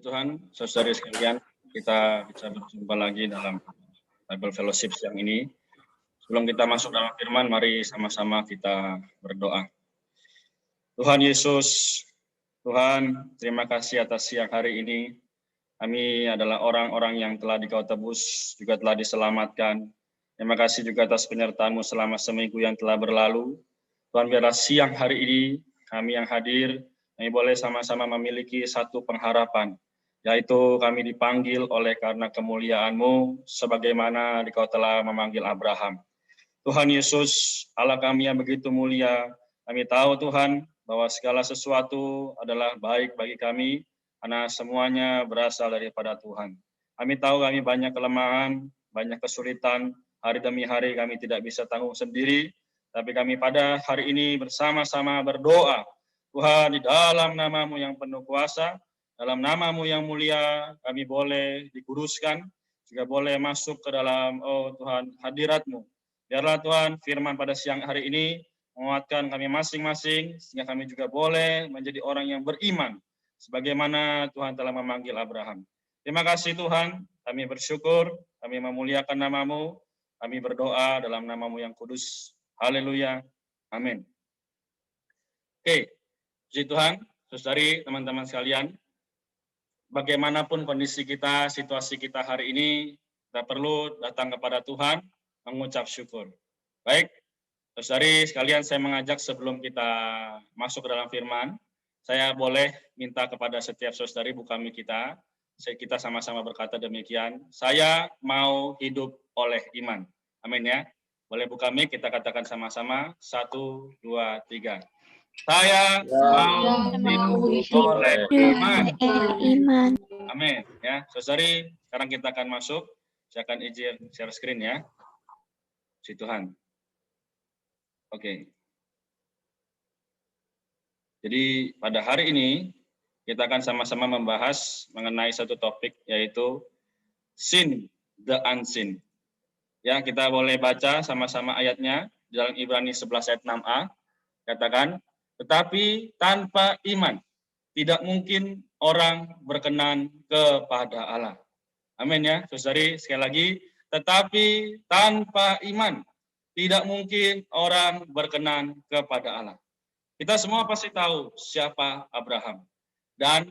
Tuhan, saudari sekalian, kita bisa berjumpa lagi dalam Bible Fellowship siang ini. Sebelum kita masuk dalam firman, mari sama-sama kita berdoa. Tuhan Yesus, Tuhan, terima kasih atas siang hari ini. Kami adalah orang-orang yang telah Dikau tebus, juga telah diselamatkan. Terima kasih juga atas penyertaan-Mu selama seminggu yang telah berlalu. Tuhan, biarlah siang hari ini, kami yang hadir, kami boleh sama-sama memiliki satu pengharapan, yaitu kami dipanggil oleh karena kemuliaan-Mu, sebagaimana Dikau telah memanggil Abraham. Tuhan Yesus, Allah kami yang begitu mulia, kami tahu Tuhan, bahwa segala sesuatu adalah baik bagi kami, karena semuanya berasal daripada Tuhan. Kami tahu kami banyak kelemahan, banyak kesulitan, hari demi hari kami tidak bisa tanggung sendiri, tapi kami pada hari ini bersama-sama berdoa, Tuhan, di dalam nama-Mu yang penuh kuasa, dalam nama-Mu yang mulia, kami boleh dikuduskan, juga boleh masuk ke dalam, oh Tuhan, hadirat-Mu. Biarlah Tuhan, firman pada siang hari ini menguatkan kami masing-masing, sehingga kami juga boleh menjadi orang yang beriman, sebagaimana Tuhan telah memanggil Abraham. Terima kasih Tuhan, kami bersyukur, kami memuliakan nama-Mu, kami berdoa dalam nama-Mu yang kudus. Haleluya, amin. Oke, puji Tuhan, saudari, teman-teman sekalian, bagaimanapun kondisi kita, situasi kita hari ini, kita perlu datang kepada Tuhan, mengucap syukur. Baik, saudari sekalian, saya mengajak sebelum kita masuk ke dalam firman, saya boleh minta kepada setiap saudari buka mic kita sama-sama berkata demikian, saya mau hidup oleh iman. Amin ya. Boleh buka mic, kita katakan sama-sama, 1, 2, 3. Saya mau hidup oleh iman. Amin ya. Saudari, sekarang kita akan masuk. Saya akan izin share screen ya. Puji Tuhan. Oke. Jadi pada hari ini kita akan sama-sama membahas mengenai satu topik, yaitu sin the unseen. Ya, kita boleh baca sama-sama ayatnya dalam Ibrani 11 ayat 6a. Katakan, tetapi tanpa iman tidak mungkin orang berkenan kepada Allah. Amin ya, saudari, sekali lagi, tetapi tanpa iman tidak mungkin orang berkenan kepada Allah. Kita semua pasti tahu siapa Abraham dan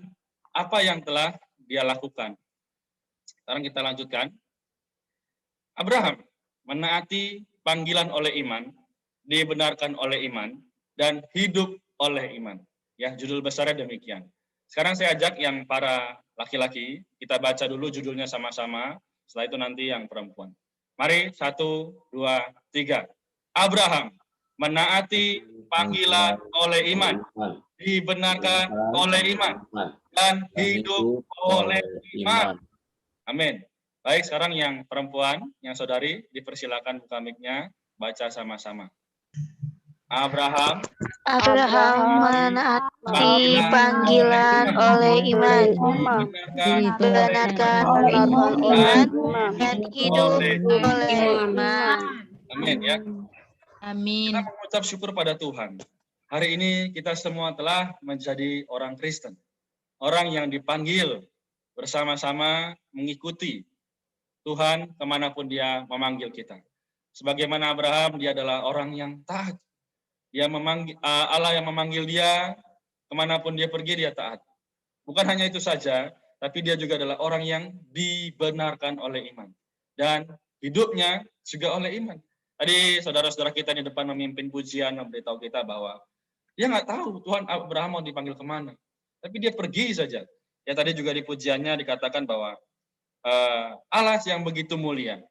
apa yang telah dia lakukan. Sekarang kita lanjutkan. Abraham menaati panggilan oleh iman, dibenarkan oleh iman, dan hidup oleh iman. Ya, judul besarnya demikian. Sekarang saya ajak yang para laki-laki, kita baca dulu judulnya sama-sama, setelah itu nanti yang perempuan. Mari, 1, 2, 3. Abraham menaati panggilan oleh iman, dibenarkan oleh iman, dan hidup oleh iman. Amin. Baik, sekarang yang perempuan, yang saudari, dipersilakan buka mic-nya, baca sama-sama. Abraham menaati panggilan oleh iman, dibenarkan oleh iman, dan hidup oleh iman. Amin ya. Amin. Kita mengucap syukur pada Tuhan. Hari ini kita semua telah menjadi orang Kristen. Orang yang dipanggil bersama-sama mengikuti Tuhan kemanapun dia memanggil kita. Sebagaimana Abraham, dia adalah orang yang taat. Dia memanggil, Allah yang memanggil dia, kemanapun dia pergi dia taat. Bukan hanya itu saja, tapi dia juga adalah orang yang dibenarkan oleh iman. Dan hidupnya juga oleh iman. Tadi saudara-saudara kita di depan memimpin pujian, memberitahu kita bahwa dia nggak tahu Tuhan Abraham mau dipanggil kemana. Tapi dia pergi saja. Ya tadi juga di pujiannya dikatakan bahwa Allah yang begitu mulia,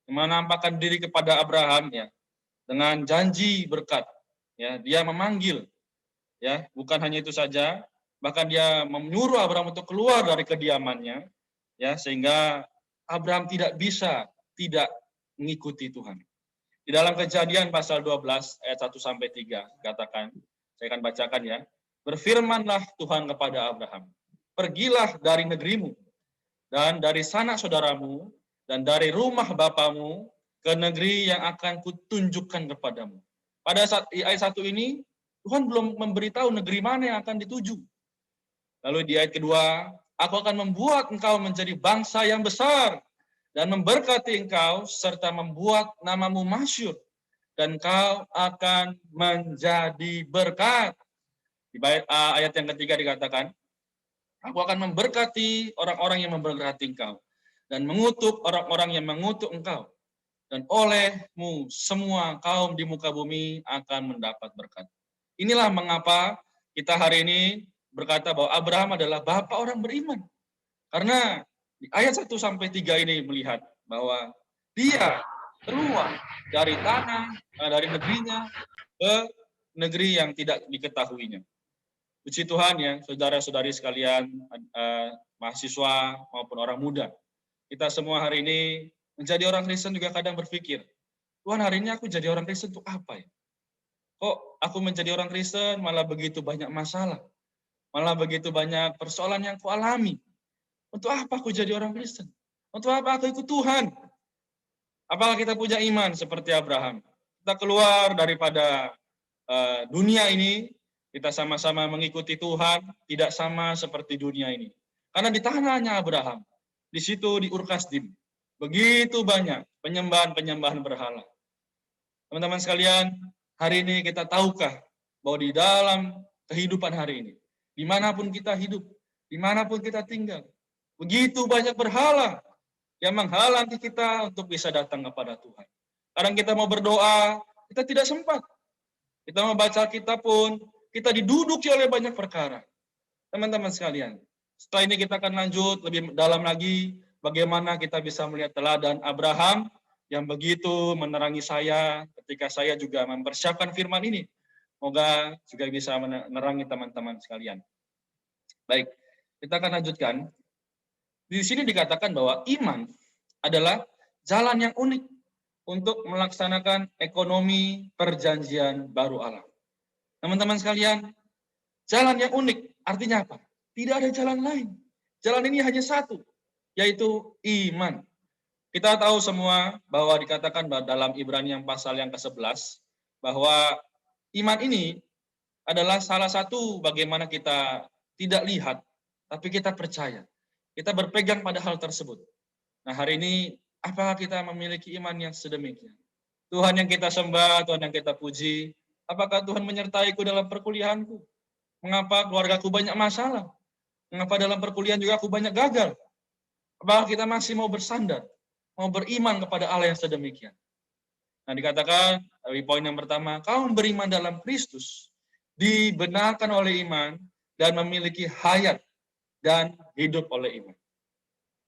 menampakkan diri kepada Abraham ya, dengan janji berkat. Ya, dia memanggil, ya, bukan hanya itu saja, bahkan dia menyuruh Abraham untuk keluar dari kediamannya, ya, sehingga Abraham tidak bisa tidak mengikuti Tuhan. Di dalam Kejadian pasal 12 ayat 1 sampai 3 katakan, saya akan bacakan ya. Berfirmanlah Tuhan kepada Abraham, pergilah dari negerimu dan dari sanak saudaramu dan dari rumah bapamu ke negeri yang akan kutunjukkan kepadamu. Pada saat ayat 1 ini, Tuhan belum memberitahu negeri mana yang akan dituju. Lalu di ayat kedua, Aku akan membuat engkau menjadi bangsa yang besar dan memberkati engkau serta membuat namamu masyhur dan kau akan menjadi berkat. Di ayat yang ketiga dikatakan, aku akan memberkati orang-orang yang memberkati engkau dan mengutuk orang-orang yang mengutuk engkau. Dan olehmu semua kaum di muka bumi akan mendapat berkat. Inilah mengapa kita hari ini berkata bahwa Abraham adalah bapak orang beriman. Karena di ayat 1 sampai 3 ini melihat bahwa dia keluar dari tanah, dari negerinya ke negeri yang tidak diketahuinya. Puji Tuhan ya, saudara-saudari sekalian, mahasiswa maupun orang muda. Kita semua hari ini menjadi orang Kristen juga kadang berpikir, Tuhan hari ini aku jadi orang Kristen untuk apa ya? Kok aku menjadi orang Kristen malah begitu banyak masalah, malah begitu banyak persoalan yang aku alami. Untuk apa aku jadi orang Kristen? Untuk apa aku ikut Tuhan? Apakah kita punya iman seperti Abraham? Kita keluar daripada dunia ini, kita sama-sama mengikuti Tuhan, tidak sama seperti dunia ini. Karena di tanahnya Abraham, di situ di Ur-Kasdim, begitu banyak penyembahan-penyembahan berhala. Teman-teman sekalian, hari ini kita tahukah bahwa di dalam kehidupan hari ini, dimanapun kita hidup, dimanapun kita tinggal, begitu banyak berhala yang menghalangi kita untuk bisa datang kepada Tuhan. Kadang kita mau berdoa, kita tidak sempat. Kita mau baca kitab pun, kita diduduki oleh banyak perkara. Teman-teman sekalian, setelah ini kita akan lanjut lebih dalam lagi, bagaimana kita bisa melihat teladan Abraham yang begitu menerangi saya ketika saya juga mempersiapkan firman ini. Semoga juga bisa menerangi teman-teman sekalian. Baik, kita akan lanjutkan. Di sini dikatakan bahwa iman adalah jalan yang unik untuk melaksanakan ekonomi perjanjian baru Allah. Teman-teman sekalian, jalan yang unik artinya apa? Tidak ada jalan lain. Jalan ini hanya satu, yaitu iman. Kita tahu semua bahwa dikatakan dalam Ibrani yang pasal yang ke-11, bahwa iman ini adalah salah satu bagaimana kita tidak lihat, tapi kita percaya. Kita berpegang pada hal tersebut. Nah hari ini, apakah kita memiliki iman yang sedemikian? Tuhan yang kita sembah, Tuhan yang kita puji, apakah Tuhan menyertaiku dalam perkuliahanku? Mengapa keluargaku banyak masalah? Mengapa dalam perkuliahan juga aku banyak gagal? Apakah kita masih mau bersandar? Mau beriman kepada Allah yang sedemikian? Nah dikatakan, dari poin yang pertama, kaum beriman dalam Kristus, dibenarkan oleh iman, dan memiliki hayat, dan hidup oleh iman.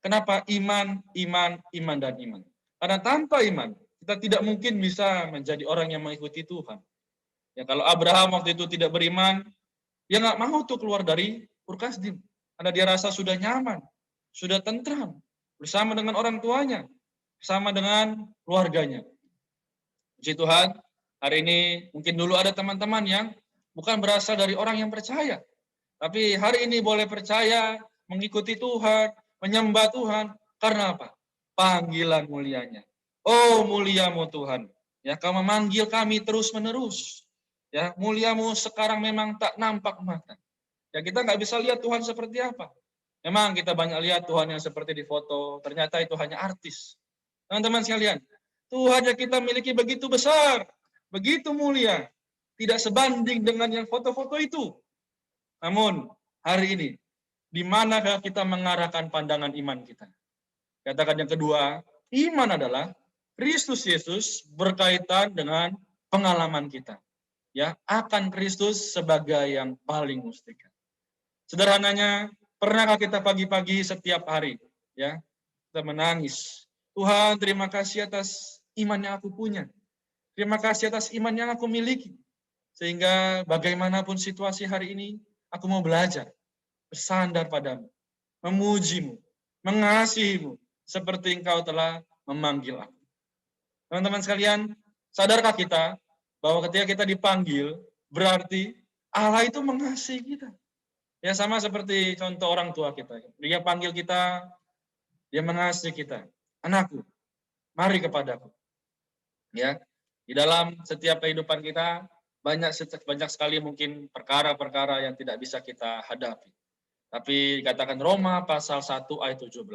Kenapa iman, dan iman? Karena tanpa iman, kita tidak mungkin bisa menjadi orang yang mengikuti Tuhan. Ya, kalau Abraham waktu itu tidak beriman, dia nggak mau tuh keluar dari Ur-Kasdim. Karena dia rasa sudah nyaman, sudah tentram, bersama dengan orang tuanya, bersama dengan keluarganya. Puji Tuhan, hari ini mungkin dulu ada teman-teman yang bukan berasal dari orang yang percaya. Tapi hari ini boleh percaya, mengikuti Tuhan, menyembah Tuhan. Karena apa? Panggilan mulianya. Oh muliamu Tuhan. Ya, kau memanggil kami terus-menerus. Ya, muliamu sekarang memang tak nampak mata. Ya, kita nggak bisa lihat Tuhan seperti apa. Memang kita banyak lihat Tuhan yang seperti di foto. Ternyata itu hanya artis. Teman-teman sekalian, Tuhan yang kita miliki begitu besar, begitu mulia. Tidak sebanding dengan yang foto-foto itu. Namun, hari ini, di manakah kita mengarahkan pandangan iman kita? Katakan yang kedua, iman adalah Kristus Yesus berkaitan dengan pengalaman kita. Ya, akan Kristus sebagai yang paling mustika. Sederhananya, pernahkah kita pagi-pagi setiap hari, ya, kita menangis. Tuhan, terima kasih atas iman yang aku punya. Terima kasih atas iman yang aku miliki. Sehingga bagaimanapun situasi hari ini, aku mau belajar, bersandar padamu, memujimu, mengasihimu, seperti engkau telah memanggil aku. Teman-teman sekalian, sadarkah kita bahwa ketika kita dipanggil, berarti Allah itu mengasihi kita. Ya sama seperti contoh orang tua kita. Dia panggil kita, dia mengasihi kita. Anakku, mari kepadaku. Ya, di dalam setiap kehidupan kita, banyak sekali mungkin perkara-perkara yang tidak bisa kita hadapi. Tapi katakan Roma pasal 1 ayat 17.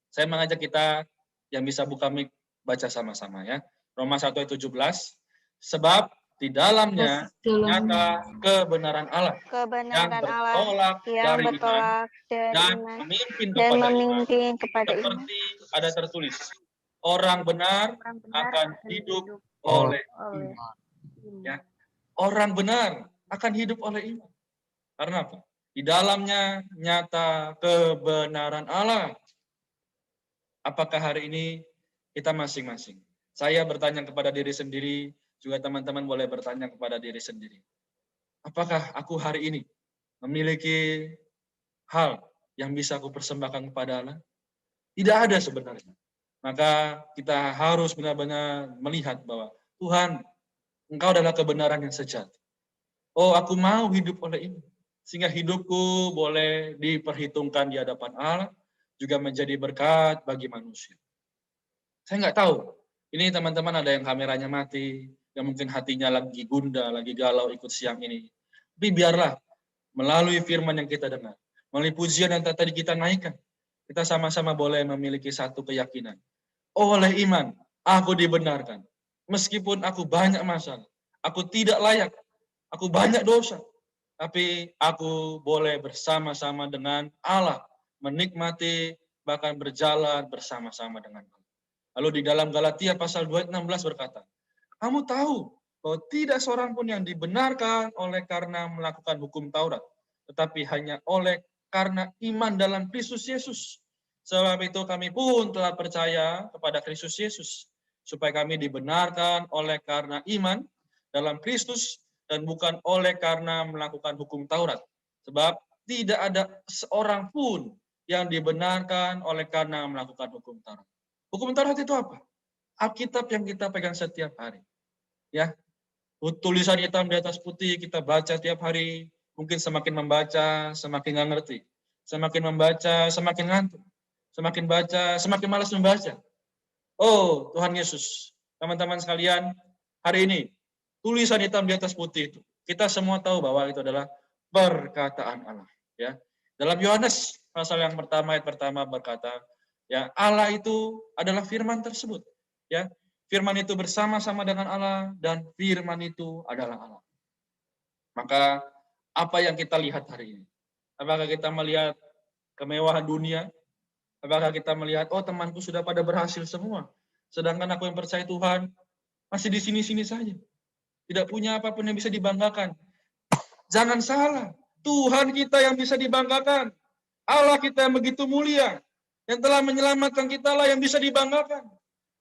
Saya mengajak kita yang bisa buka mic baca sama-sama ya. Roma 1 ayat 17. Sebab di dalamnya nyata kebenaran Allah yang bertolak dari iman dan memimpin kepada iman. Seperti ada tertulis, orang benar akan hidup oleh iman. Ya. Orang benar akan hidup oleh iman. Karena apa? Di dalamnya nyata kebenaran Allah. Apakah hari ini kita masing-masing? Saya bertanya kepada diri sendiri, juga teman-teman boleh bertanya kepada diri sendiri. Apakah aku hari ini memiliki hal yang bisa aku persembahkan kepada Allah? Tidak ada sebenarnya. Maka kita harus benar-benar melihat bahwa Tuhan, Engkau adalah kebenaran yang sejati. Oh, aku mau hidup oleh ini. Sehingga hidupku boleh diperhitungkan di hadapan Allah, juga menjadi berkat bagi manusia. Saya nggak tahu, ini teman-teman ada yang kameranya mati, yang mungkin hatinya lagi gundah, lagi galau ikut siang ini. Tapi biarlah, melalui firman yang kita dengar, melalui pujian yang tadi kita naikkan, kita sama-sama boleh memiliki satu keyakinan. Oleh iman, aku dibenarkan. Meskipun aku banyak masalah, aku tidak layak, aku banyak dosa, tapi aku boleh bersama-sama dengan Allah, menikmati, bahkan berjalan bersama-sama dengan Allah. Lalu di dalam Galatia pasal 2 ayat 16 berkata, kamu tahu bahwa tidak seorang pun yang dibenarkan oleh karena melakukan hukum Taurat, tetapi hanya oleh karena iman dalam Kristus Yesus. Sebab itu kami pun telah percaya kepada Kristus Yesus, supaya kami dibenarkan oleh karena iman dalam Kristus, dan bukan oleh karena melakukan hukum Taurat. Sebab tidak ada seorang pun yang dibenarkan oleh karena melakukan hukum Taurat. Hukum Taurat itu apa? Alkitab yang kita pegang setiap hari. Ya, tulisan hitam di atas putih kita baca tiap hari. Mungkin semakin membaca, semakin nggak ngerti. Semakin membaca, semakin ngantuk. Semakin baca, semakin malas membaca. Oh, Tuhan Yesus. Teman-teman sekalian, hari ini tulisan hitam di atas putih itu. Kita semua tahu bahwa itu adalah perkataan Allah. Ya, dalam Yohanes pasal yang pertama ayat pertama berkata, ya Allah itu adalah firman tersebut. Ya, firman itu bersama-sama dengan Allah dan firman itu adalah Allah. Maka apa yang kita lihat hari ini? Apakah kita melihat kemewahan dunia? Apakah kita melihat, oh temanku sudah pada berhasil semua, sedangkan aku yang percaya Tuhan masih di sini-sini saja. Tidak punya apapun yang bisa dibanggakan. Jangan salah, Tuhan kita yang bisa dibanggakan. Allah kita yang begitu mulia, yang telah menyelamatkan kita lah yang bisa dibanggakan.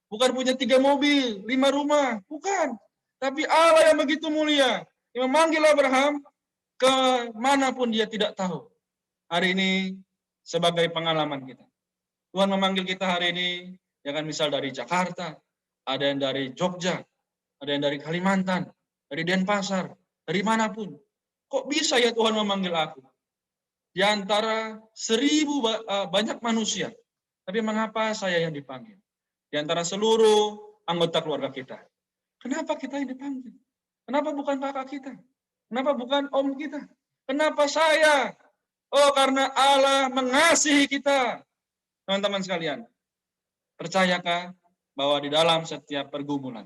Bukan punya 3 mobil, 5 rumah, bukan. Tapi Allah yang begitu mulia, yang memanggil Abraham ke manapun dia tidak tahu. Hari ini sebagai pengalaman kita. Tuhan memanggil kita hari ini, jangan misal dari Jakarta, ada yang dari Jogja, ada yang dari Kalimantan, dari Denpasar, dari manapun. Kok bisa ya Tuhan memanggil aku? Di antara 1000 banyak manusia, tapi mengapa saya yang dipanggil? Di antara seluruh anggota keluarga kita. Kenapa kita yang dipanggil? Kenapa bukan kakak kita? Kenapa bukan om kita? Kenapa saya? Oh, karena Allah mengasihi kita. Teman-teman sekalian, percayakah bahwa di dalam setiap pergumulan,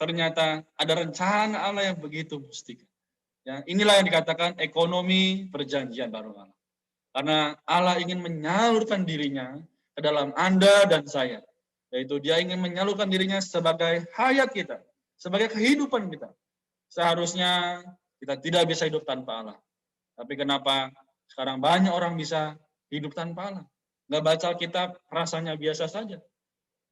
ternyata ada rencana Allah yang begitu mustika. Ya, inilah yang dikatakan ekonomi perjanjian baru Allah. Karena Allah ingin menyalurkan dirinya ke dalam Anda dan saya. Yaitu dia ingin menyalurkan dirinya sebagai hayat kita, sebagai kehidupan kita. Seharusnya kita tidak bisa hidup tanpa Allah. Tapi kenapa sekarang banyak orang bisa hidup tanpa Allah? Nggak baca Alkitab rasanya biasa saja.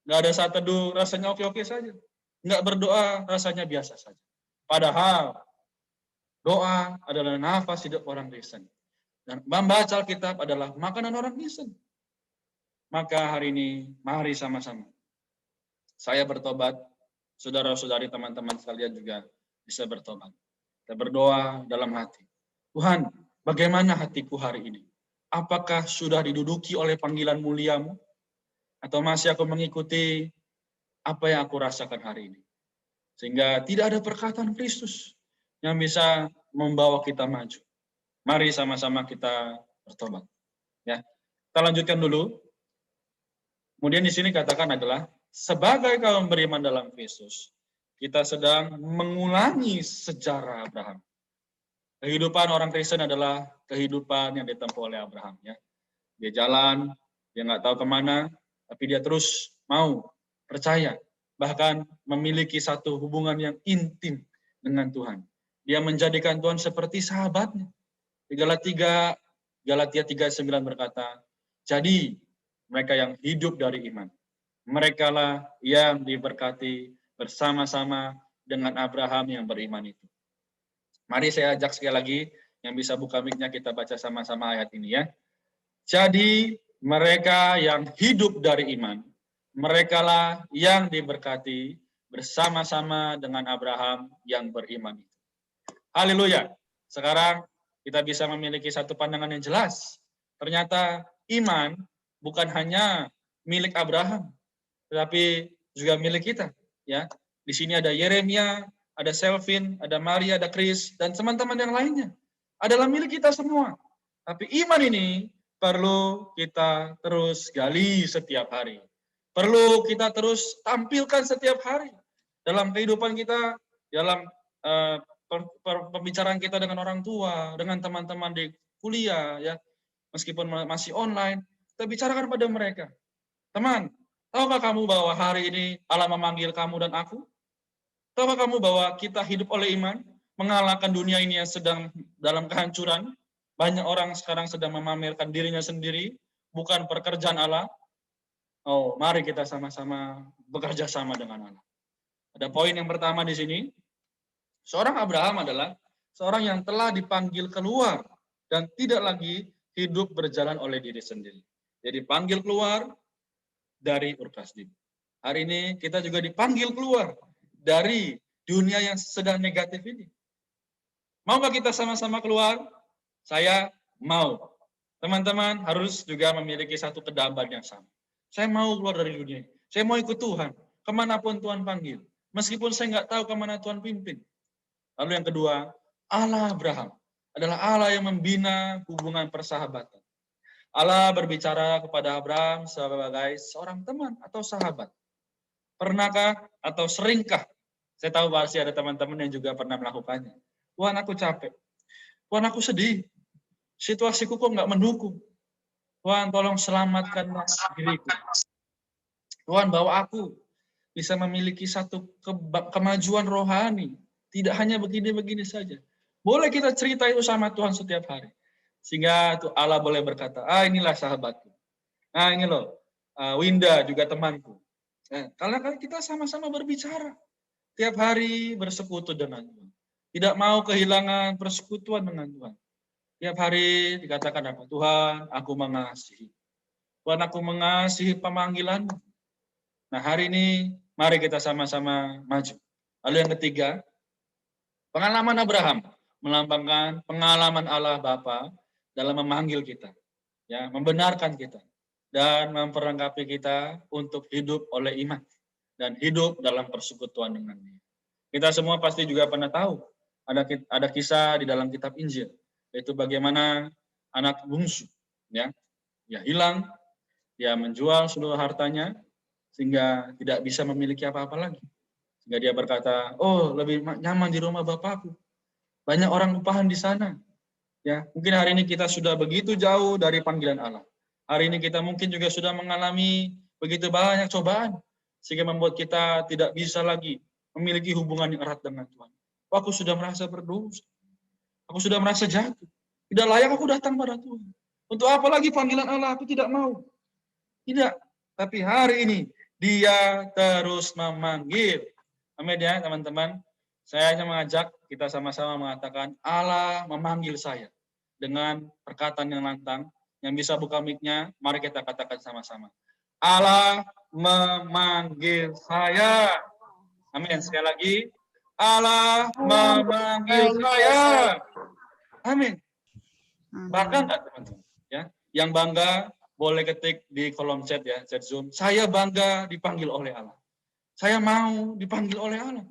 Nggak ada saat teduh rasanya oke-oke saja. Nggak berdoa rasanya biasa saja. Padahal doa adalah nafas hidup orang Kristen. Dan membaca Alkitab adalah makanan orang Kristen. Maka hari ini mari sama-sama saya bertobat, saudara-saudari teman-teman sekalian juga bisa bertobat. Kita berdoa dalam hati. Tuhan, bagaimana hatiku hari ini? Apakah sudah diduduki oleh panggilan muliamu? Atau masih aku mengikuti apa yang aku rasakan hari ini? Sehingga tidak ada perkataan Kristus yang bisa membawa kita maju. Mari sama-sama kita bertobat. Ya, kita lanjutkan dulu. Kemudian di sini katakan adalah sebagai kaum beriman dalam Kristus, kita sedang mengulangi sejarah Abraham. Kehidupan orang Kristen adalah kehidupan yang ditempuh oleh Abraham. Ya, dia jalan, dia nggak tahu kemana, tapi dia terus mau percaya, bahkan memiliki satu hubungan yang intim dengan Tuhan. Dia menjadikan Tuhan seperti sahabatnya. Di Galatia 3:9 berkata, jadi mereka yang hidup dari iman, merekalah yang diberkati bersama-sama dengan Abraham yang beriman itu. Mari saya ajak sekali lagi, yang bisa buka mic-nya kita baca sama-sama ayat ini ya. Jadi mereka yang hidup dari iman, merekalah yang diberkati bersama-sama dengan Abraham yang beriman itu. Haleluya. Sekarang kita bisa memiliki satu pandangan yang jelas. Ternyata iman bukan hanya milik Abraham, tetapi juga milik kita. Ya, di sini ada Yeremia, ada Selvin, ada Maria, ada Chris, dan teman-teman yang lainnya. Adalah milik kita semua. Tapi iman ini perlu kita terus gali setiap hari. Perlu kita terus tampilkan setiap hari dalam kehidupan kita, dalam pembicaraan kita dengan orang tua, dengan teman-teman di kuliah, ya, meskipun masih online, kita bicarakan pada mereka. Teman, tahukah kamu bahwa hari ini Allah memanggil kamu dan aku? Tahukah kamu bahwa kita hidup oleh iman, mengalahkan dunia ini yang sedang dalam kehancuran? Banyak orang sekarang sedang memamerkan dirinya sendiri, bukan pekerjaan Allah. Oh, mari kita sama-sama bekerja sama dengan Allah. Ada poin yang pertama di sini. Seorang Abraham adalah seorang yang telah dipanggil keluar dan tidak lagi hidup berjalan oleh diri sendiri. Jadi panggil keluar dari Ur Kasdim. Hari ini kita juga dipanggil keluar dari dunia yang sedang negatif ini. Maukah kita sama-sama keluar? Saya mau. Teman-teman harus juga memiliki satu kedamaian yang sama. Saya mau keluar dari dunia ini. Saya mau ikut Tuhan. Kemanapun Tuhan panggil. Meskipun saya nggak tahu kemana Tuhan pimpin. Lalu yang kedua, Allah Abraham adalah Allah yang membina hubungan persahabatan. Allah berbicara kepada Abraham sebagai seorang teman atau sahabat. Pernahkah atau seringkah, saya tahu pasti ada teman-teman yang juga pernah melakukannya. Tuhan, aku capek. Tuhan, aku sedih. Situasiku kok nggak mendukung. Tuhan, tolong selamatkan diriku. Tuhan, bawa aku bisa memiliki satu kemajuan rohani. Tidak hanya begini-begini saja. Boleh kita cerita itu sama Tuhan setiap hari. Sehingga itu Allah boleh berkata, inilah sahabatku. Nah ini loh, Winda juga temanku. Nah, karena kita sama-sama berbicara. Tiap hari bersekutu dengan Tuhan. Tidak mau kehilangan persekutuan dengan Tuhan. Tiap hari dikatakan apa? Tuhan, aku mengasihi. Tuhan, aku mengasihi pemanggilanmu. Nah hari ini, mari kita sama-sama maju. Lalu yang ketiga, pengalaman Abraham melambangkan pengalaman Allah Bapa dalam memanggil kita, ya, membenarkan kita dan memperlengkapi kita untuk hidup oleh iman dan hidup dalam persekutuan dengan Dia. Kita semua pasti juga pernah tahu ada kisah di dalam kitab Injil, yaitu bagaimana anak bungsu, ya hilang, dia menjual seluruh hartanya sehingga tidak bisa memiliki apa-apa lagi. Sehingga dia berkata, oh lebih nyaman di rumah bapakku. Banyak orang upahan di sana. Ya, mungkin hari ini kita sudah begitu jauh dari panggilan Allah. Hari ini kita mungkin juga sudah mengalami begitu banyak cobaan sehingga membuat kita tidak bisa lagi memiliki hubungan yang erat dengan Tuhan. Aku sudah merasa berdosa. Aku sudah merasa jatuh. Tidak layak aku datang pada Tuhan. Untuk apa lagi panggilan Allah? Aku tidak mau. Tidak. Tapi hari ini Dia terus memanggil. Amin ya teman-teman. Saya hanya mengajak kita sama-sama mengatakan Allah memanggil saya dengan perkataan yang lantang. Yang bisa buka mic-nya, mari kita katakan sama-sama. Allah memanggil saya. Amin. Sekali lagi, Allah memanggil saya. Amin. Bangga enggak teman-teman? Ya, yang bangga boleh ketik di kolom chat ya, chat Zoom. Saya bangga dipanggil oleh Allah. Saya mau dipanggil oleh Allah.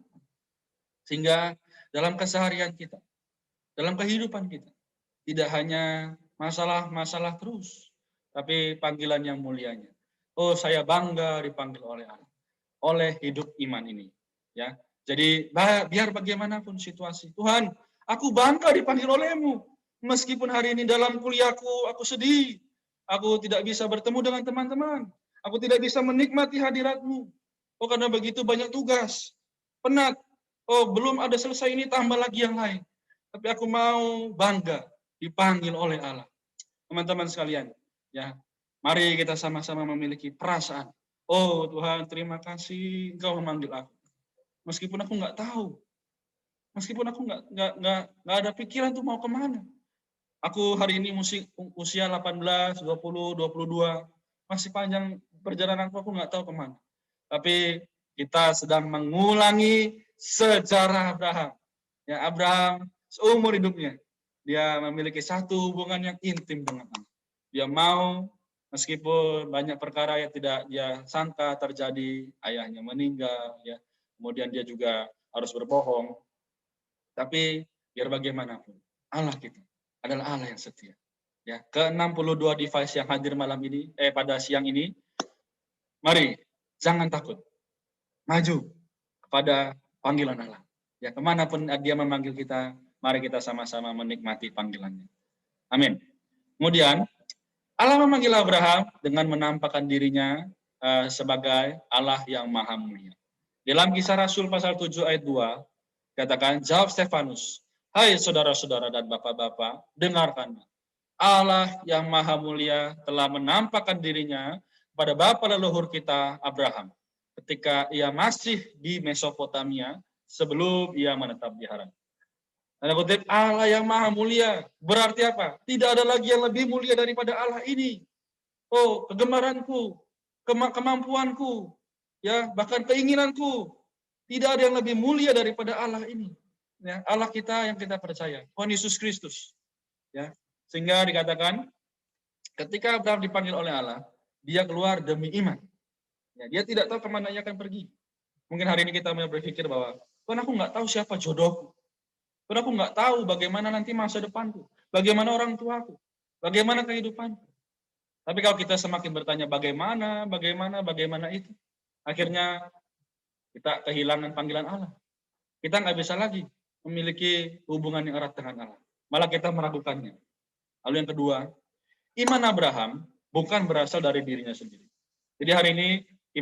Sehingga dalam keseharian kita, dalam kehidupan kita, tidak hanya masalah-masalah terus, tapi panggilan yang mulianya. Oh, saya bangga dipanggil oleh Allah, oleh hidup iman ini. Ya, jadi biar bagaimanapun situasi, Tuhan, aku bangga dipanggil oleh-Mu. Meskipun hari ini dalam kuliahku aku sedih, aku tidak bisa bertemu dengan teman-teman, aku tidak bisa menikmati hadirat-Mu. Oh, karena begitu banyak tugas, penat. Oh, belum ada selesai ini, tambah lagi yang lain. Tapi aku mau bangga dipanggil oleh Allah. Teman-teman sekalian, ya, mari kita sama-sama memiliki perasaan. Oh Tuhan, terima kasih Engkau memanggil aku. Meskipun aku nggak tahu, meskipun aku nggak ada pikiran tuh mau kemana. Aku hari ini usia 18, 20, 22, masih panjang perjalananku, aku nggak tahu kemana. Tapi kita sedang mengulangi sejarah Abraham. Ya, Abraham seumur hidupnya dia memiliki satu hubungan yang intim dengan Allah. Dia mau, meskipun banyak perkara yang tidak dia sangka terjadi, ayahnya meninggal, ya, kemudian dia juga harus berbohong. Tapi biar bagaimanapun, Allah kita adalah Allah yang setia. Ya, ke-62 device yang hadir malam ini, pada siang ini, mari jangan takut, maju kepada panggilan Allah. Ya, kemanapun dia memanggil kita, mari kita sama-sama menikmati panggilannya. Amin. Kemudian, Allah memanggil Abraham dengan menampakkan dirinya sebagai Allah yang maha mulia. Dalam Kisah Rasul pasal 7 ayat 2, katakan, jawab Stefanus, hai saudara-saudara dan bapak-bapak, dengarkanlah. Allah yang maha mulia telah menampakkan dirinya pada bapa leluhur kita, Abraham, ketika ia masih di Mesopotamia sebelum ia menetap di Haran. Tanda kutip, Allah yang maha mulia. Berarti apa? Tidak ada lagi yang lebih mulia daripada Allah ini. Oh, kegemaranku, kemampuanku, ya, bahkan keinginanku. Tidak ada yang lebih mulia daripada Allah ini. Ya, Allah kita yang kita percaya, Tuhan Yesus Kristus. Ya, sehingga dikatakan, ketika Abraham dipanggil oleh Allah, dia keluar demi iman. Ya, dia tidak tahu kemana ia akan pergi. Mungkin hari ini kita mau berpikir bahwa, Tuhan, aku nggak tahu siapa jodohku. Tuhan, aku nggak tahu bagaimana nanti masa depanku. Bagaimana orang tuaku. Bagaimana kehidupanku. Tapi kalau kita semakin bertanya bagaimana itu, akhirnya kita kehilangan panggilan Allah. Kita nggak bisa lagi memiliki hubungan yang erat dengan Allah. Malah kita meragukannya. Lalu yang kedua, iman Abraham bukan berasal dari dirinya sendiri. Jadi hari ini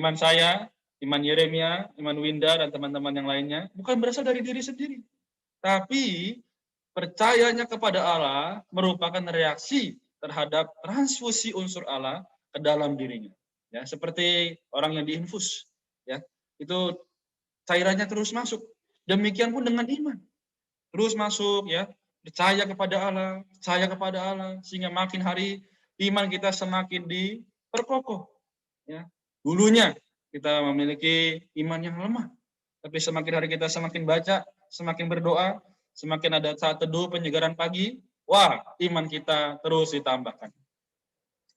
iman saya, iman Yeremia, iman Winda, dan teman-teman yang lainnya bukan berasal dari diri sendiri. Tapi percayanya kepada Allah merupakan reaksi terhadap transfusi unsur Allah ke dalam dirinya. Ya, seperti orang yang diinfus, ya, itu cairannya terus masuk. Demikian pun dengan iman, terus masuk, ya, percaya kepada Allah, sehingga makin hari iman kita semakin diperkokoh. Ya, dulunya kita memiliki iman yang lemah, tapi semakin hari kita semakin baca, semakin berdoa, semakin ada saat teduh penyegaran pagi, wah, iman kita terus ditambahkan.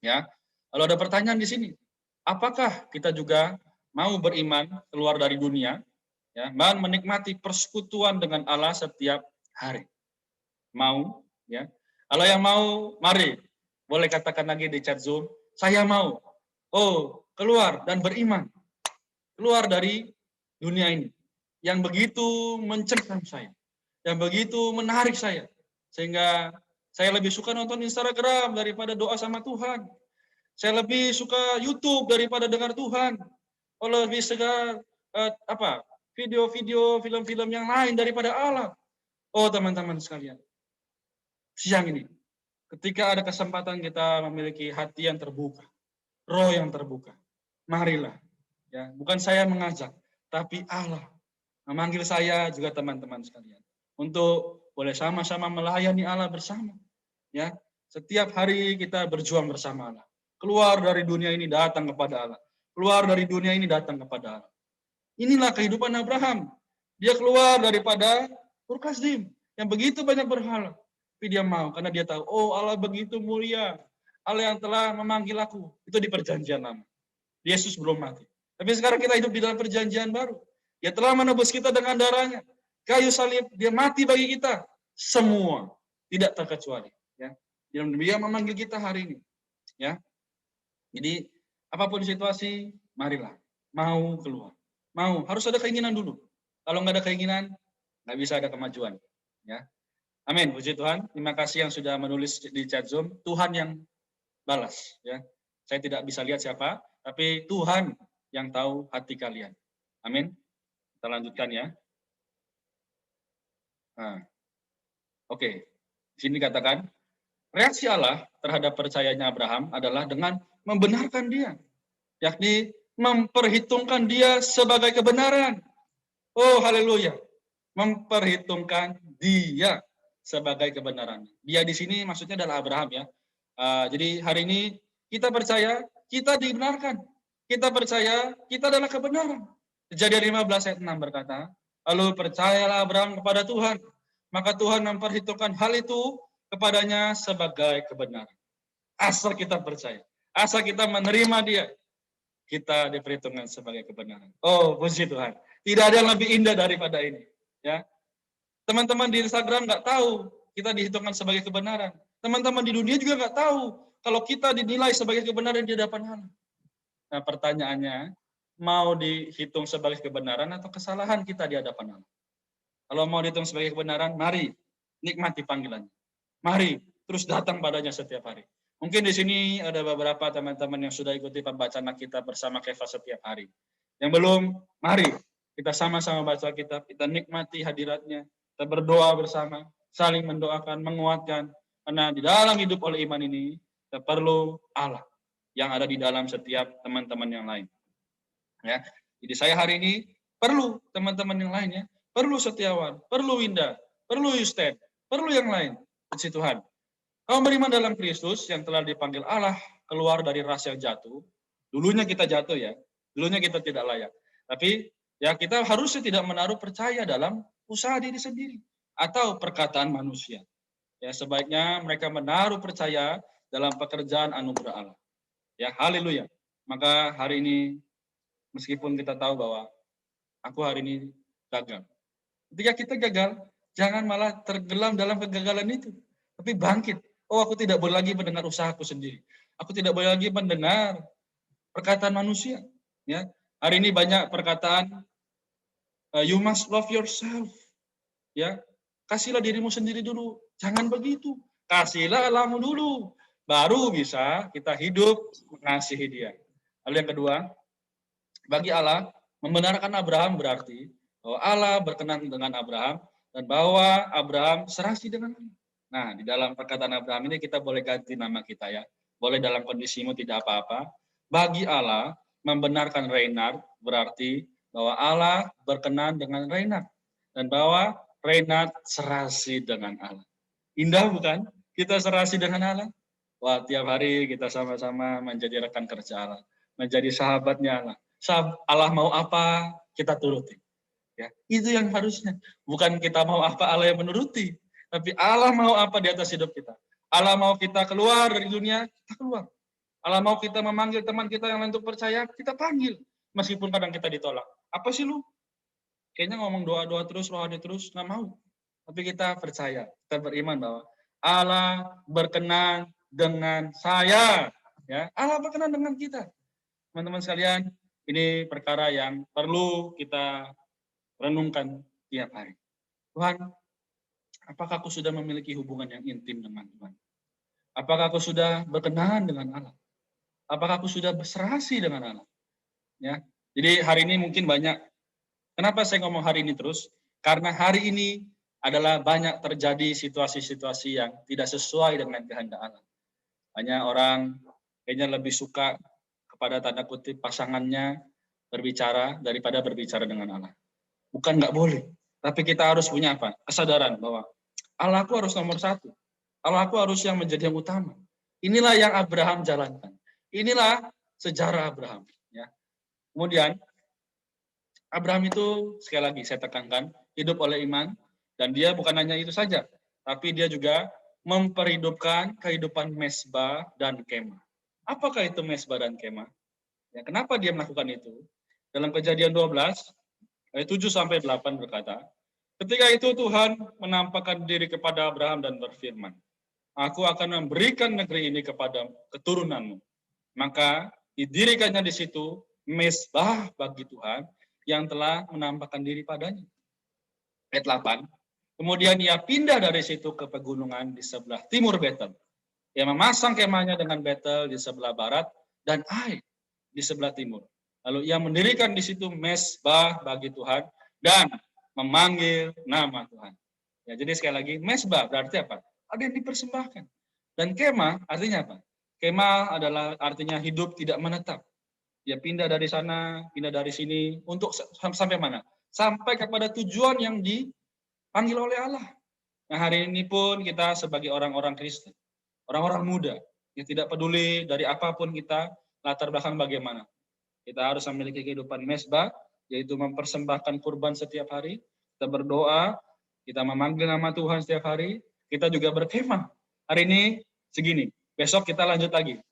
Ya, kalau ada pertanyaan di sini, apakah kita juga mau beriman keluar dari dunia, ya, dan menikmati persekutuan dengan Allah setiap hari? Mau, ya? Kalau yang mau, mari, boleh katakan lagi di chat Zoom, saya mau. Oh, keluar dan beriman, keluar dari dunia ini yang begitu mencengkram saya, yang begitu menarik saya, sehingga saya lebih suka nonton Instagram daripada doa sama Tuhan. Saya lebih suka YouTube daripada dengar Tuhan. Oh, lebih suka video-video, film-film yang lain daripada Allah. Oh, teman-teman sekalian, siang ini, ketika ada kesempatan kita memiliki hati yang terbuka, roh yang terbuka, marilah, ya, bukan saya mengajak, tapi Allah memanggil saya juga teman-teman sekalian untuk boleh sama-sama melayani Allah bersama. Ya, setiap hari kita berjuang bersama Allah. Keluar dari dunia ini datang kepada Allah. Keluar dari dunia ini datang kepada Allah. Inilah kehidupan Abraham. Dia keluar daripada Ur Kasdim yang begitu banyak berhala. Tapi dia mau karena dia tahu, oh Allah begitu mulia. Allah yang telah memanggil aku. Itu di perjanjian lama. Yesus belum mati. Tapi sekarang kita hidup di dalam perjanjian baru. Dia telah menebus kita dengan darahnya. Kayu salib, dia mati bagi kita. Semua, tidak terkecuali. Ya. Dia memanggil kita hari ini. Ya. Jadi apapun situasi, marilah mau keluar. Mau, harus ada keinginan dulu. Kalau nggak ada keinginan, nggak bisa ada kemajuan. Ya, amin. Puji Tuhan. Terima kasih yang sudah menulis di chat Zoom. Tuhan yang balas. Ya, saya tidak bisa lihat siapa, tapi Tuhan yang tahu hati kalian. Amin. Kita lanjutkan ya. Nah, oke. Di sini katakan, reaksi Allah terhadap percayanya Abraham adalah dengan membenarkan dia, yakni memperhitungkan dia sebagai kebenaran. Oh, haleluya. Memperhitungkan dia sebagai kebenaran. Dia di sini maksudnya adalah Abraham ya. Jadi hari ini kita percaya, kita dibenarkan. Kita percaya, kita adalah kebenaran. Kejadian 15 ayat 6 berkata, lalu percayalah Abraham kepada Tuhan, maka Tuhan memperhitungkan hal itu kepadanya sebagai kebenaran. Asal kita percaya, asal kita menerima dia, kita diperhitungkan sebagai kebenaran. Oh, puji Tuhan. Tidak ada yang lebih indah daripada ini. Ya, teman-teman di Instagram nggak tahu kita dihitungkan sebagai kebenaran. Teman-teman di dunia juga nggak tahu kalau kita dinilai sebagai kebenaran di hadapan Allah. Nah, pertanyaannya, mau dihitung sebagai kebenaran atau kesalahan kita di hadapan Allah? Kalau mau dihitung sebagai kebenaran, mari nikmati panggilannya. Mari terus datang padanya setiap hari. Mungkin di sini ada beberapa teman-teman yang sudah ikuti pembacaan kita bersama Kefas setiap hari. Yang belum, mari kita sama-sama baca kitab, kita nikmati hadiratnya, kita berdoa bersama, saling mendoakan, menguatkan. Karena di dalam hidup oleh iman ini, kita perlu Allah yang ada di dalam setiap teman-teman yang lain. Ya, jadi saya hari ini perlu teman-teman yang lainnya, perlu Setiawan, perlu Winda, perlu Yusten, perlu yang lain. Puji Tuhan. Kaum beriman dalam Kristus yang telah dipanggil Allah keluar dari ras yang jatuh. Dulunya kita jatuh ya, dulunya kita tidak layak. Tapi ya kita harusnya tidak menaruh percaya dalam usaha diri sendiri atau perkataan manusia. Ya sebaiknya mereka menaruh percaya dalam pekerjaan anugerah Allah. Ya haleluya. Maka hari ini meskipun kita tahu bahwa aku hari ini gagal. Ketika kita gagal, jangan malah tenggelam dalam kegagalan itu, tapi bangkit. Oh, aku tidak boleh lagi mendengar usahaku sendiri. Aku tidak boleh lagi mendengar perkataan manusia. Ya, hari ini banyak perkataan you must love yourself. Ya, kasihlah dirimu sendiri dulu. Jangan begitu. Kasihlah Allahmu dulu, baru bisa kita hidup mengasihi Dia. Lalu yang kedua, bagi Allah membenarkan Abraham berarti bahwa Allah berkenan dengan Abraham dan bahwa Abraham serasi dengan Allah. Nah, di dalam perkataan Abraham ini kita boleh ganti nama kita ya. Boleh dalam kondisimu tidak apa-apa. Bagi Allah membenarkan Reinhard berarti bahwa Allah berkenan dengan Reinhard dan bahwa Reinhard serasi dengan Allah. Indah bukan? Kita serasi dengan Allah. Wah, tiap hari kita sama-sama menjadi rekan kerja Allah, menjadi sahabatnya Allah. Allah mau apa, kita turuti. Ya, itu yang harusnya. Bukan kita mau apa Allah yang menuruti, tapi Allah mau apa di atas hidup kita. Allah mau kita keluar dari dunia, kita keluar. Allah mau kita memanggil teman kita yang lain untuk percaya, kita panggil. Meskipun kadang kita ditolak. Apa sih lu? Kayaknya ngomong doa-doa terus, rohani terus, nggak mau. Tapi kita percaya, kita beriman bahwa Allah berkenan dengan saya. Ya, Allah berkenan dengan kita. Teman-teman sekalian, ini perkara yang perlu kita renungkan tiap hari. Tuhan, apakah aku sudah memiliki hubungan yang intim dengan Tuhan? Apakah aku sudah berkenan dengan Allah? Apakah aku sudah berserasi dengan Allah? Ya, jadi hari ini mungkin banyak. Kenapa saya ngomong hari ini terus? Karena hari ini adalah banyak terjadi situasi-situasi yang tidak sesuai dengan kehendak Allah. Banyak orang kayaknya lebih suka kepada tanda kutip pasangannya berbicara daripada berbicara dengan Allah. Bukan nggak boleh, tapi kita harus punya apa? Kesadaran bahwa Allahku harus nomor satu. Allahku harus yang menjadi yang utama. Inilah yang Abraham jalankan. Inilah sejarah Abraham. Ya. Kemudian Abraham itu sekali lagi saya tekankan hidup oleh iman dan dia bukan hanya itu saja, tapi dia juga memperhidupkan kehidupan mesbah dan kemah. Apakah itu mesbah dan kemah? Ya, kenapa dia melakukan itu? Dalam Kejadian 12 ayat 7 sampai 8 berkata, ketika itu Tuhan menampakkan diri kepada Abraham dan berfirman, aku akan memberikan negeri ini kepada keturunanmu. Maka didirikannya di situ mezbah bagi Tuhan yang telah menampakkan diri padanya. Ayat 8. Kemudian ia pindah dari situ ke pegunungan di sebelah timur Betel. Ia memasang kemahnya dengan Betel di sebelah barat dan Ai di sebelah timur. Lalu ia mendirikan di situ mezbah bagi Tuhan dan memanggil nama Tuhan. Ya, jadi sekali lagi mezbah berarti apa? Ada yang dipersembahkan. Dan kemah artinya apa? Kemah adalah artinya hidup tidak menetap. Dia pindah dari sana, pindah dari sini untuk sampai mana? Sampai kepada tujuan yang dipanggil oleh Allah. Nah, hari ini pun kita sebagai orang-orang Kristen, orang-orang muda yang tidak peduli dari apapun kita, latar belakang bagaimana. Kita harus memiliki kehidupan mezbah, yaitu mempersembahkan kurban setiap hari, kita berdoa, kita memanggil nama Tuhan setiap hari, kita juga berkemah. Hari ini segini, besok kita lanjut lagi.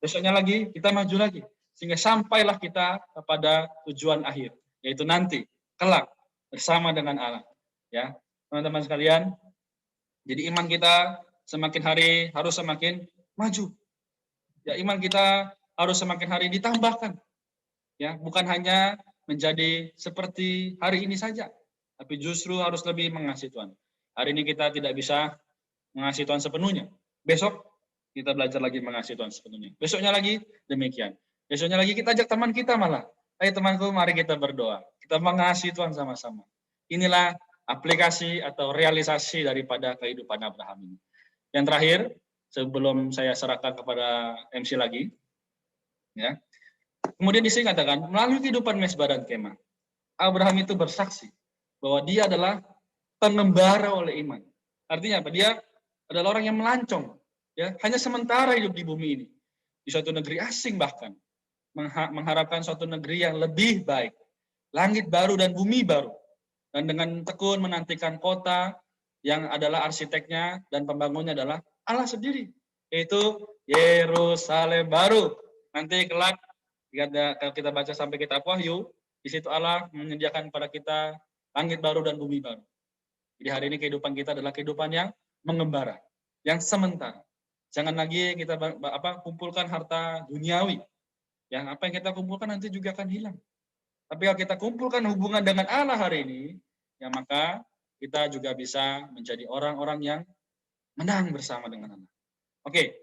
Besoknya lagi, kita maju lagi. Sehingga sampailah kita kepada tujuan akhir, yaitu nanti, kelak, bersama dengan Allah. Ya, teman-teman sekalian, jadi iman kita semakin hari harus semakin maju. Ya, iman kita harus semakin hari ditambahkan. Ya, bukan hanya menjadi seperti hari ini saja, tapi justru harus lebih mengasihi Tuhan. Hari ini kita tidak bisa mengasihi Tuhan sepenuhnya. Besok kita belajar lagi mengasihi Tuhan sepenuhnya. Besoknya lagi demikian. Besoknya lagi kita ajak teman kita malah. Ayo temanku, mari kita berdoa. Kita mengasihi Tuhan sama-sama. Inilah aplikasi atau realisasi daripada kehidupan Abraham ini. Yang terakhir, sebelum saya serahkan kepada MC lagi, ya. Kemudian di sini katakan, melalui kehidupan mezbah dan kemah, Abraham itu bersaksi bahwa dia adalah pengembara oleh iman. Artinya apa? Dia adalah orang yang melancong, ya, hanya sementara hidup di bumi ini, di suatu negeri asing bahkan, mengharapkan suatu negeri yang lebih baik, langit baru dan bumi baru, dan dengan tekun menantikan kota yang adalah arsiteknya dan pembangunnya adalah Allah sendiri, yaitu Yerusalem baru. Nanti kelak kalau kita baca sampai kitab Wahyu, di situ Allah menyediakan pada kita langit baru dan bumi baru. Jadi hari ini kehidupan kita adalah kehidupan yang mengembara, yang sementara. Jangan lagi kita kumpulkan harta duniawi. Yang apa yang kita kumpulkan nanti juga akan hilang. Tapi kalau kita kumpulkan hubungan dengan Allah hari ini, ya maka kita juga bisa menjadi orang-orang yang menang bersama dengan Allah. Oke,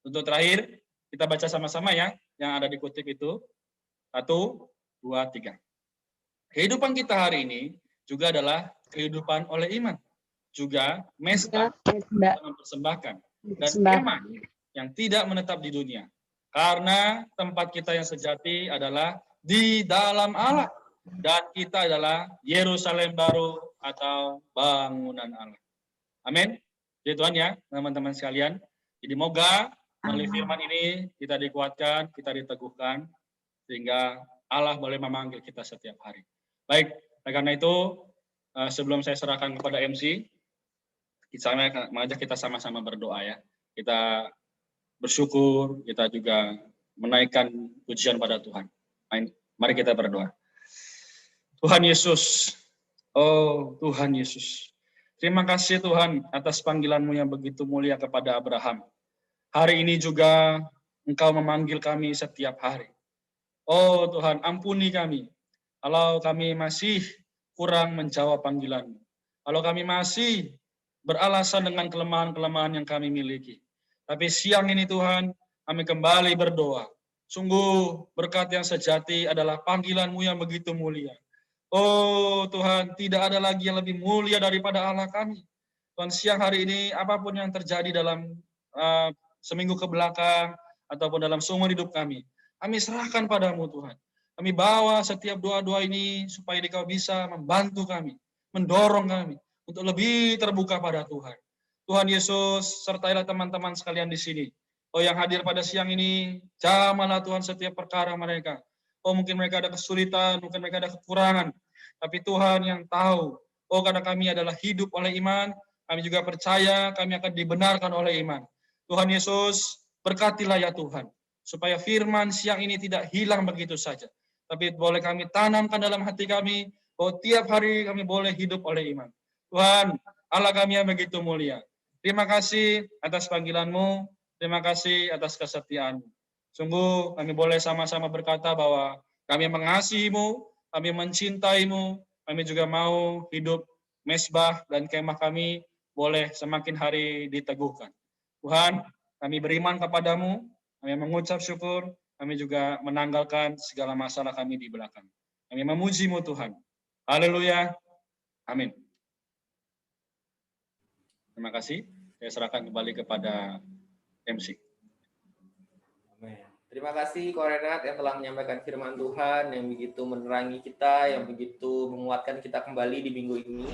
untuk terakhir kita baca sama-sama ya, yang ada dikutip itu. 1, 2, 3. Kehidupan kita hari ini juga adalah kehidupan oleh iman. Juga mezbah mempersembahkan. Dan kemah yang tidak menetap di dunia. Karena tempat kita yang sejati adalah di dalam Allah. Dan kita adalah Yerusalem baru atau bangunan Allah. Amin. Jadi Tuhan ya, teman-teman sekalian. Jadi moga melalui firman ini kita dikuatkan, kita diteguhkan, sehingga Allah boleh memanggil kita setiap hari. Baik, karena itu sebelum saya serahkan kepada MC, saya mengajak kita sama-sama berdoa ya. Kita bersyukur, kita juga menaikkan pujian pada Tuhan. Mari kita berdoa. Tuhan Yesus, oh Tuhan Yesus, terima kasih Tuhan atas panggilan-Mu yang begitu mulia kepada Abraham. Hari ini juga Engkau memanggil kami setiap hari. Oh Tuhan, ampuni kami kalau kami masih kurang menjawab panggilan-Mu. Kalau kami masih beralasan dengan kelemahan-kelemahan yang kami miliki. Tapi siang ini Tuhan, kami kembali berdoa. Sungguh berkat yang sejati adalah panggilan-Mu yang begitu mulia. Oh Tuhan, tidak ada lagi yang lebih mulia daripada Allah kami. Tuhan, siang hari ini apapun yang terjadi dalam seminggu ke belakang ataupun dalam seumur hidup kami serahkan padamu Tuhan. Kami bawa setiap doa-doa ini supaya Engkau bisa membantu kami, mendorong kami untuk lebih terbuka pada Tuhan. Tuhan Yesus, sertailah teman-teman sekalian di sini. Oh yang hadir pada siang ini, jamahlah Tuhan setiap perkara mereka. Oh mungkin mereka ada kesulitan, mungkin mereka ada kekurangan. Tapi Tuhan yang tahu, oh karena kami adalah hidup oleh iman, kami juga percaya kami akan dibenarkan oleh iman. Tuhan Yesus, berkatilah ya Tuhan, supaya firman siang ini tidak hilang begitu saja. Tapi boleh kami tanamkan dalam hati kami, bahwa tiap hari kami boleh hidup oleh iman. Tuhan, Allah kami yang begitu mulia. Terima kasih atas panggilan-Mu, terima kasih atas kesetiaan-Mu. Sungguh kami boleh sama-sama berkata bahwa kami mengasihi-Mu, kami mencintai-Mu, kami juga mau hidup mesbah dan kemah kami boleh semakin hari diteguhkan. Tuhan, kami beriman kepadamu, kami mengucap syukur, kami juga menanggalkan segala masalah kami di belakang. Kami memuji-Mu Tuhan. Haleluya. Amin. Terima kasih. Saya serahkan kembali kepada MC. Amin. Terima kasih Ko Renat yang telah menyampaikan firman Tuhan yang begitu menerangi kita, yang begitu menguatkan kita kembali di minggu ini.